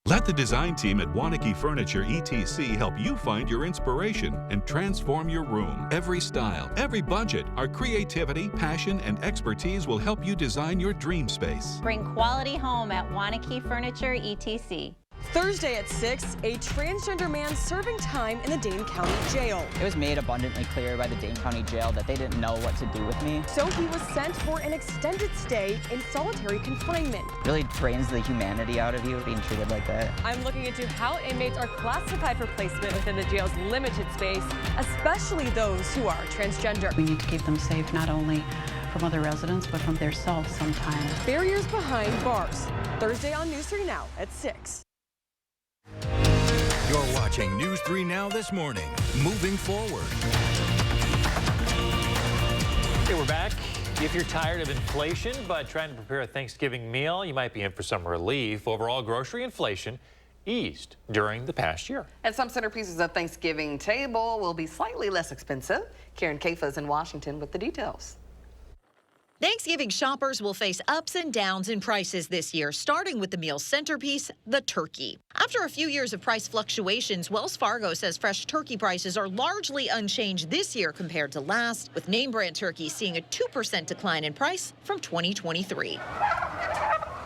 Let the design team at Wanakee Furniture ETC help you find your inspiration and transform your room. Every style, every budget, our creativity, passion, and expertise will help you design your dream space.
Bring quality home at Wanakee Furniture ETC.
Thursday at 6, a transgender man serving time in the Dane County Jail.
It was made abundantly clear by the Dane County Jail that they didn't know what to do with me.
So he was sent for an extended stay in solitary confinement.
It really drains the humanity out of you being treated like that.
I'm looking into how inmates are classified for placement within the jail's limited space, especially those who are transgender.
We need to keep them safe not only from other residents, but from themselves sometimes.
Barriers behind bars. Thursday on News 3 Now at 6.
You're watching News 3 Now this morning. Moving forward.
Okay, we're back. If you're tired of inflation but trying to prepare a Thanksgiving meal, you might be in for some relief. Overall, grocery inflation eased during the past year.
And some centerpieces of Thanksgiving table will be slightly less expensive. Karen Kafa is in Washington with the details.
Thanksgiving shoppers will face ups and downs in prices this year, starting with the meal's centerpiece, the turkey. After a few years of price fluctuations, Wells Fargo says fresh turkey prices are largely unchanged this year compared to last, with name brand turkey seeing a 2% decline in price from 2023.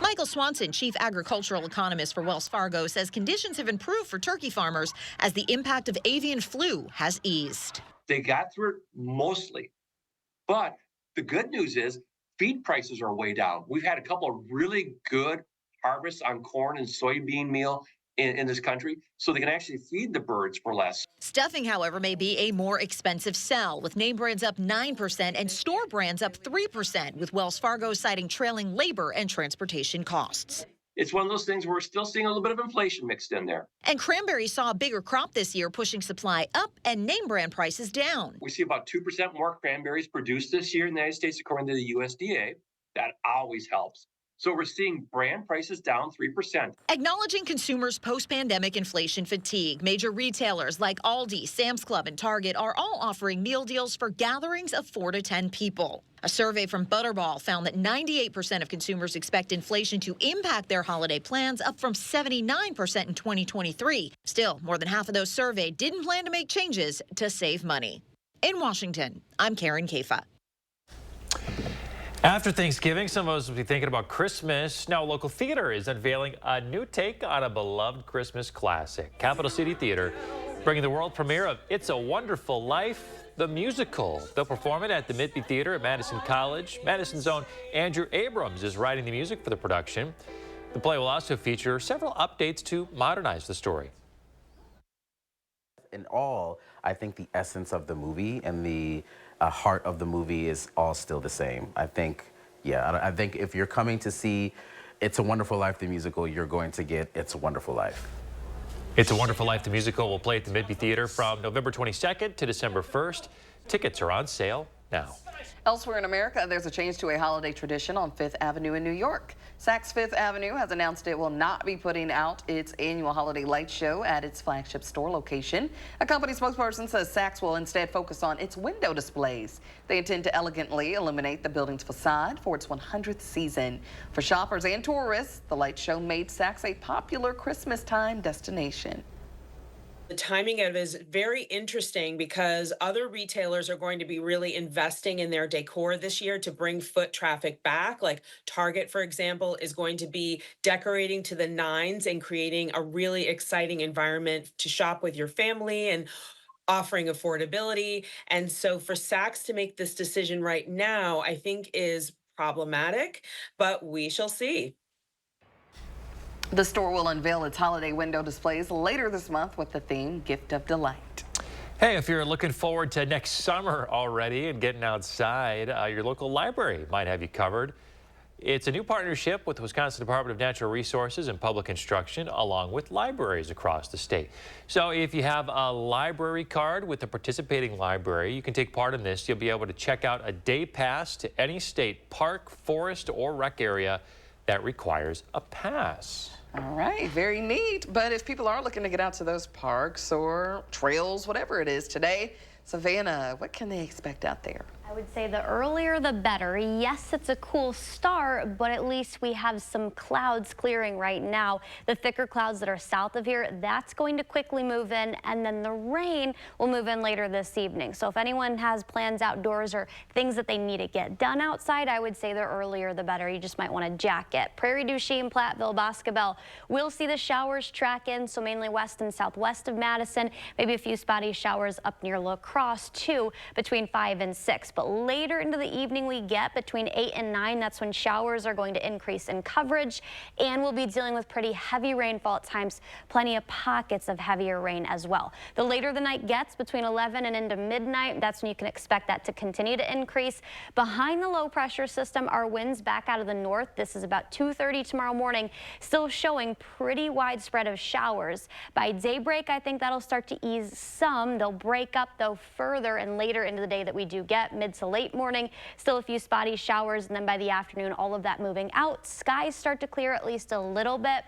Michael Swanson, chief agricultural economist for Wells Fargo, says conditions have improved for turkey farmers as the impact of avian flu has eased.
They got through it mostly, but the good news is feed prices are way down. We've had a couple of really good harvests on corn and soybean meal in this country, so they can actually feed the birds for less.
Stuffing, however, may be a more expensive sell, with name brands up 9% and store brands up 3%, with Wells Fargo citing trailing labor and transportation costs.
It's one of those things where we're still seeing a little bit of inflation mixed in there.
And cranberries saw a bigger crop this year, pushing supply up and name brand prices down.
We see about 2% more cranberries produced this year in the United States, according to the USDA. That always helps. So we're seeing brand prices down 3%.
Acknowledging consumers' post-pandemic inflation fatigue, major retailers like Aldi, Sam's Club, and Target are all offering meal deals for gatherings of 4 to 10 people. A survey from Butterball found that 98% of consumers expect inflation to impact their holiday plans, up from 79% in 2023. Still, more than half of those surveyed didn't plan to make changes to save money. In Washington, I'm Karen Kafa.
After Thanksgiving, some of us will be thinking about Christmas. Now, a local theater is unveiling a new take on a beloved Christmas classic. Capital City Theater bringing the world premiere of It's a Wonderful Life, the musical. They'll perform it at the Mitby Theater at Madison College. Madison's own Andrew Abrams is writing the music for the production. The play will also feature several updates to modernize the story.
In all, I think the essence of the movie and the heart of the movie is all still the same. I think if you're coming to see It's a Wonderful Life, the musical, you're going to get It's a Wonderful Life.
It's a Wonderful Life, the musical, will play at the Mitby Theater from November 22nd to December 1st. Tickets are on sale now.
Elsewhere in America, there's a change to a holiday tradition on 5th Avenue in New York. Saks Fifth Avenue has announced it will not be putting out its annual holiday light show at its flagship store location. A company spokesperson says Saks will instead focus on its window displays. They intend to elegantly illuminate the building's facade for its 100th season. For shoppers and tourists, the light show made Saks a popular Christmas time destination.
The timing of it is very interesting because other retailers are going to be really investing in their decor this year to bring foot traffic back. Like Target, for example, is going to be decorating to the nines and creating a really exciting environment to shop with your family and offering affordability. And so for Saks to make this decision right now, I think is problematic, but we shall see.
The store will unveil its holiday window displays later this month with the theme Gift of Delight.
Hey, if you're looking forward to next summer already and getting outside, your local library might have you covered. It's a new partnership with the Wisconsin Department of Natural Resources and Public Instruction, along with libraries across the state. So if you have a library card with a participating library, you can take part in this. You'll be able to check out a day pass to any state park, forest, or rec area that requires a pass.
All right, very neat. But if people are looking to get out to those parks or trails, whatever it is today, Savannah, what can they expect out there?
I would say the earlier the better. Yes, it's a cool start, but at least we have some clouds clearing right now. The thicker clouds that are south of here, that's going to quickly move in, and then the rain will move in later this evening. So if anyone has plans outdoors or things that they need to get done outside, I would say the earlier the better. You just might want a jacket. Prairie du Chien, Platteville, Boscobel, we'll see the showers track in, so mainly west and southwest of Madison. Maybe a few spotty showers up near La Crosse too, between 5 and 6. But later into the evening we get between 8 and 9, that's when showers are going to increase in coverage, and we'll be dealing with pretty heavy rainfall at times, plenty of pockets of heavier rain as well. The later the night gets, between 11 and into midnight, that's when you can expect that to continue to increase. Behind the low pressure system are winds back out of the north. This is about 2:30 tomorrow morning, still showing pretty widespread of showers. By daybreak, I think that'll start to ease some. They'll break up though further and later into the day that we do get mid to late morning. Still a few spotty showers, and then by the afternoon, all of that moving out. Skies start to clear at least a little bit.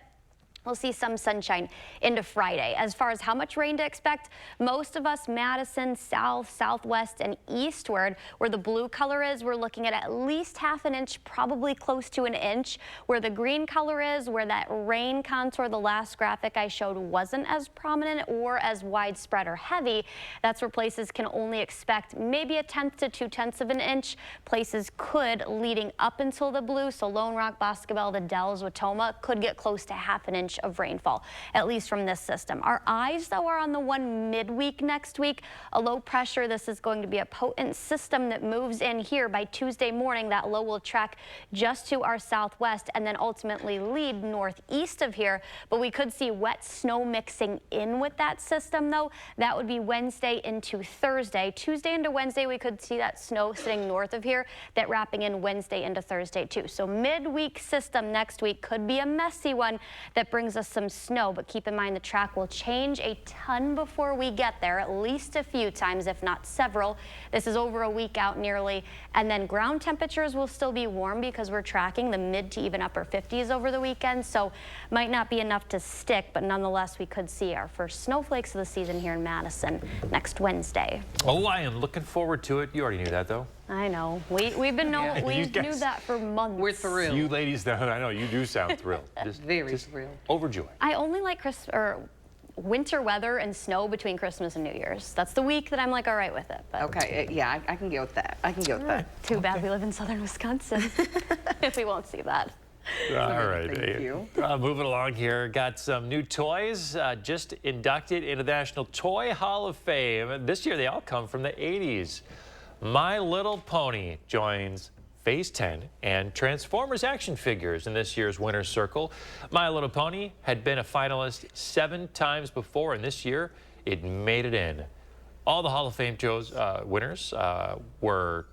We'll see some sunshine into Friday. As far as how much rain to expect, most of us Madison, south, southwest, and eastward, where the blue color is, we're looking at least ½ an inch, probably close to an inch. Where the green color is, where that rain contour, the last graphic I showed, wasn't as prominent or as widespread or heavy, that's where places can only expect maybe 1/10 to 2/10 of an inch. Places could, leading up until the blue, so Lone Rock, Boscobel, the Dells, Watoma, could get close to ½ an inch of rainfall, at least from this system. Our eyes, though, are on the one midweek next week. A low pressure, this is going to be a potent system that moves in here by Tuesday morning. That low will track just to our southwest and then ultimately lead northeast of here. But we could see wet snow mixing in with that system, though. That would be Wednesday into Thursday. Tuesday into Wednesday, we could see that snow sitting north of here, that wrapping in Wednesday into Thursday, too. So midweek system next week could be a messy one that brings brings us some snow, but keep in mind the track will change a ton before we get there, at least a few times, if not several. This is over a week out nearly, and then ground temperatures will still be warm because we're tracking the mid to even upper 50s over the weekend, so might not be enough to stick, but nonetheless we could see our first snowflakes of the season here in Madison next Wednesday.
Oh, I am looking forward to it. You already knew that, though.
I know. We've been we knew that for months.
We're thrilled.
You ladies, I know you do sound thrilled.
Very thrilled.
Overjoyed.
I only like winter weather and snow between Christmas and New Year's. That's the week that I'm like all right with it. But
Okay, yeah, I can get with that. I can get with that.
too bad we live in southern Wisconsin if we won't see that.
All right.
Thank you.
Moving along here, got some new toys just inducted into the National Toy Hall of Fame. This year they all come from the 80s. My Little Pony joins Phase 10 and Transformers action figures in this year's winner's circle. My Little Pony had been a finalist 7 times before, and this year it made it in. All the Hall of Fame winners were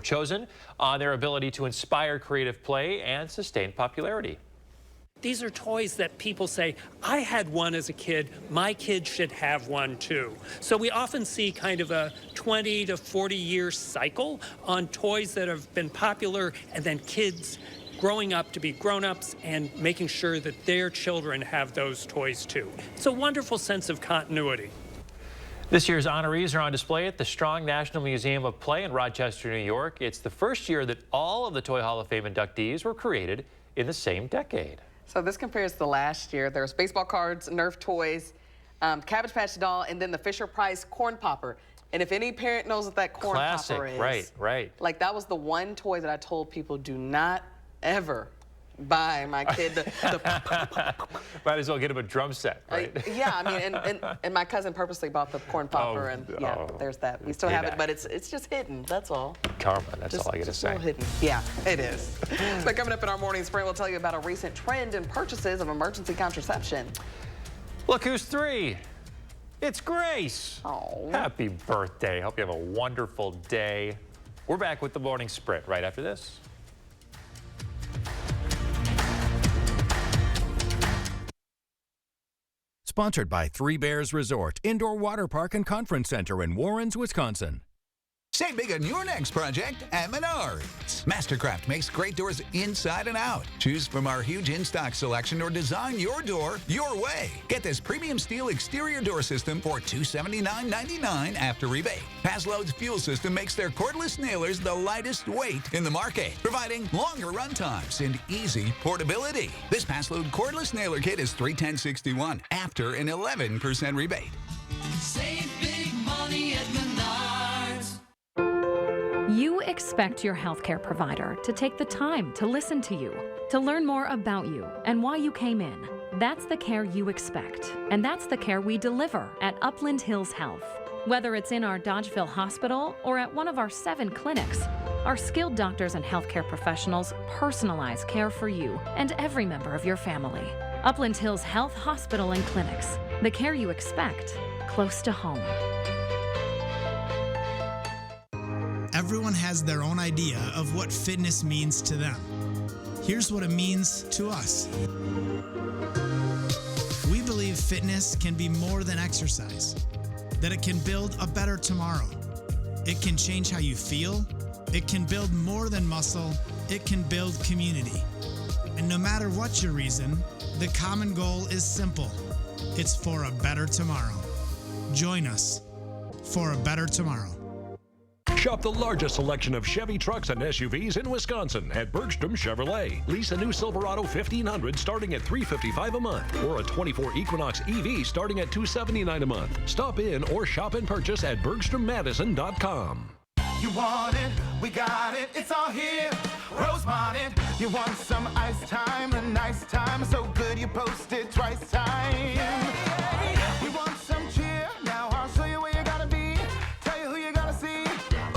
chosen on their ability to inspire creative play and sustain popularity.
These are toys that people say, I had one as a kid, my kid should have one too. So we often see kind of a 20 to 40 year cycle on toys that have been popular and then kids growing up to be grown-ups and making sure that their children have those toys too. It's a wonderful sense of continuity.
This year's honorees are on display at the Strong National Museum of Play in Rochester, New York. It's the first year that all of the Toy Hall of Fame inductees were created in the same decade.
So this compares to last year. There's baseball cards, Nerf toys, Cabbage Patch doll, and then the Fisher-Price corn popper. And if any parent knows what that corn popper is.
Right.
Like, that was the one toy that I told people, do not ever buy my kid
Might as well get him a drum set, right?
Yeah, I mean, and my cousin purposely bought the corn popper, and yeah, there's that. We still have it, but it's just hidden, that's all.
Karma, that's all I gotta
just
say.
a little hidden. Yeah, it is. But coming up in our morning sprint, we'll tell you about a recent trend in purchases of emergency contraception.
Look who's 3. It's Grace.
Oh.
Happy birthday. Hope you have a wonderful day. We're back with the morning sprint right after this.
Sponsored by Three Bears Resort, Indoor Water Park and Conference Center in Warrens, Wisconsin.
Save big on your next project at Menards. Mastercraft makes great doors inside and out. Choose from our huge in-stock selection or design your door your way. Get this premium steel exterior door system for $279.99 after rebate. Passload's fuel system makes their cordless nailers the lightest weight in the market, providing longer run times and easy portability. This Passload cordless nailer kit is $310.61 after an 11% rebate.
Save big money at Menards.
You expect your healthcare provider to take the time to listen to you, to learn more about you and why you came in. That's the care you expect, and that's the care we deliver at Upland Hills Health. Whether it's in our Dodgeville Hospital or at one of our 7 clinics, our skilled doctors and healthcare professionals personalize care for you and every member of your family. Upland Hills Health Hospital and Clinics, the care you expect, close to home.
Everyone has their own idea of what fitness means to them. Here's what it means to us. We believe fitness can be more than exercise, that it can build a better tomorrow. It can change how you feel. It can build more than muscle. It can build community. And no matter what your reason, the common goal is simple. It's for a better tomorrow. Join us for a better tomorrow.
Shop the largest selection of Chevy trucks and SUVs in Wisconsin at Bergstrom Chevrolet. Lease a new Silverado 1500 starting at $355 a month, or a 24 Equinox EV starting at $279 a month. Stop in or shop and purchase at BergstromMadison.com.
You want it, we got it, it's all here. Rosemont it. You want some ice time, a nice time, so good you posted twice time. You want some cheer? Now I'll show you where you gotta be. Tell you who you gotta see.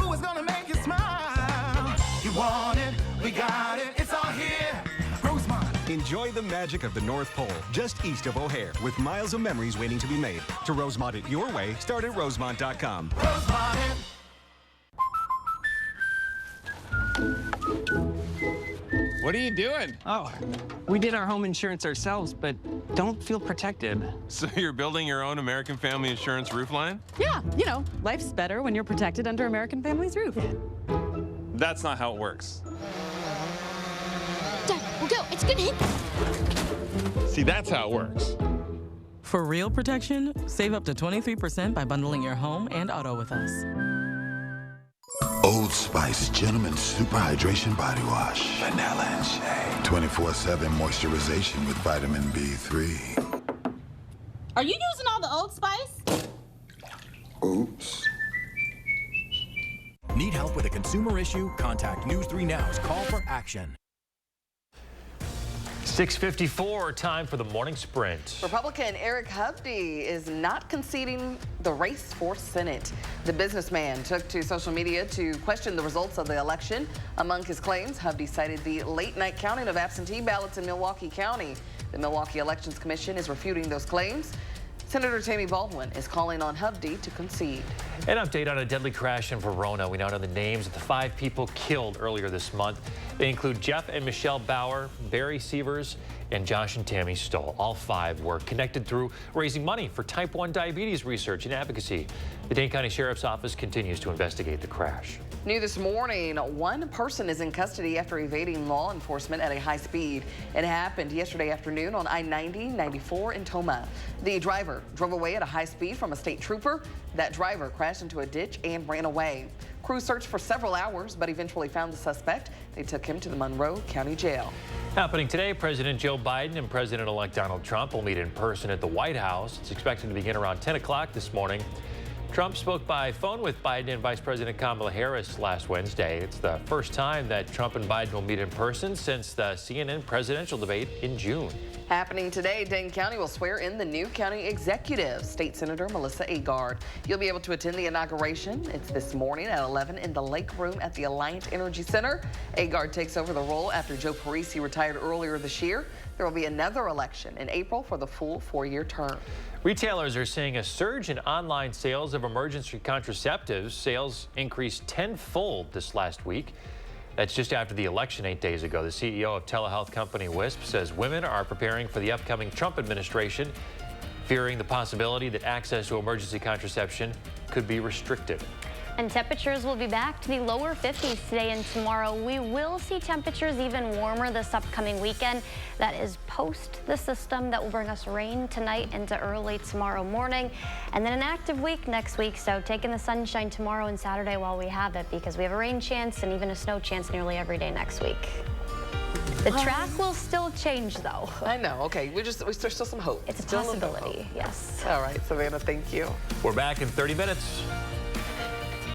Ooh, it's gonna make you smile. You want it, we got it, it's all here. Rosemont.
Enjoy the magic of the North Pole, just east of O'Hare, with miles of memories waiting to be made. To Rosemont it your way, start at Rosemont.com.
Rosemont it.
What are you doing?
Oh, we did our home insurance ourselves, but don't feel protected.
So you're building your own American Family Insurance roof line?
Yeah, you know, life's better when you're protected under American Family's roof.
That's not how it works.
Dad, we'll go. It's gonna hit.
See, that's how it works.
For real protection, save up to 23% by bundling your home and auto with us.
Old Spice Gentleman's Super Hydration Body Wash. Vanilla and shea. 24/7 moisturization with vitamin B3.
Are you using all the Old Spice?
Oops.
Need help with a consumer issue? Contact News 3 Now's Call for Action.
6:54, time for the morning sprint.
Republican Eric Hovde is not conceding the race for Senate. The businessman took to social media to question the results of the election. Among his claims, Hovde cited the late-night counting of absentee ballots in Milwaukee County. The Milwaukee Elections Commission is refuting those claims. Senator Tammy Baldwin is calling on Hovde to concede.
An update on a deadly crash in Verona. We now know the names of the 5 people killed earlier this month. They include Jeff and Michelle Bauer, Barry Sievers, and Josh and Tammy Stoll. All 5 were connected through raising money for type 1 diabetes research and advocacy. The Dane County Sheriff's Office continues to investigate the crash.
New this morning, 1 person is in custody after evading law enforcement at a high speed. It happened yesterday afternoon on I-90-94 in Toma. The driver drove away at a high speed from a state trooper. That driver crashed into a ditch and ran away. Crews searched for several hours, but eventually found the suspect. They took him to the Monroe County Jail.
Happening today, President Joe Biden and President-elect Donald Trump will meet in person at the White House. It's expected to begin around 10 o'clock this morning. Trump spoke by phone with Biden and Vice President Kamala Harris last Wednesday. It's the first time that Trump and Biden will meet in person since the CNN presidential debate in June.
Happening today, Dane County will swear in the new county executive, State Senator Melissa Agard. You'll be able to attend the inauguration. It's this morning at 11 in the Lake Room at the Alliant Energy Center. Agard takes over the role after Joe Parisi retired earlier this year. There will be another election in April for the full 4-year term.
Retailers are seeing a surge in online sales of emergency contraceptives. Sales increased tenfold this last week. That's just after the election 8 days ago. The CEO of telehealth company WISC says women are preparing for the upcoming Trump administration, fearing the possibility that access to emergency contraception could be restricted.
And temperatures will be back to the lower 50s today and tomorrow. We will see temperatures even warmer this upcoming weekend. That is post the system that will bring us rain tonight into early tomorrow morning. And then an active week next week. So taking the sunshine tomorrow and Saturday while we have it, because we have a rain chance and even a snow chance nearly every day next week. The track will still change, though.
I know. Okay, there's still some hope.
It's a possibility, yes.
All right, Savannah, thank you.
We're back in 30 minutes.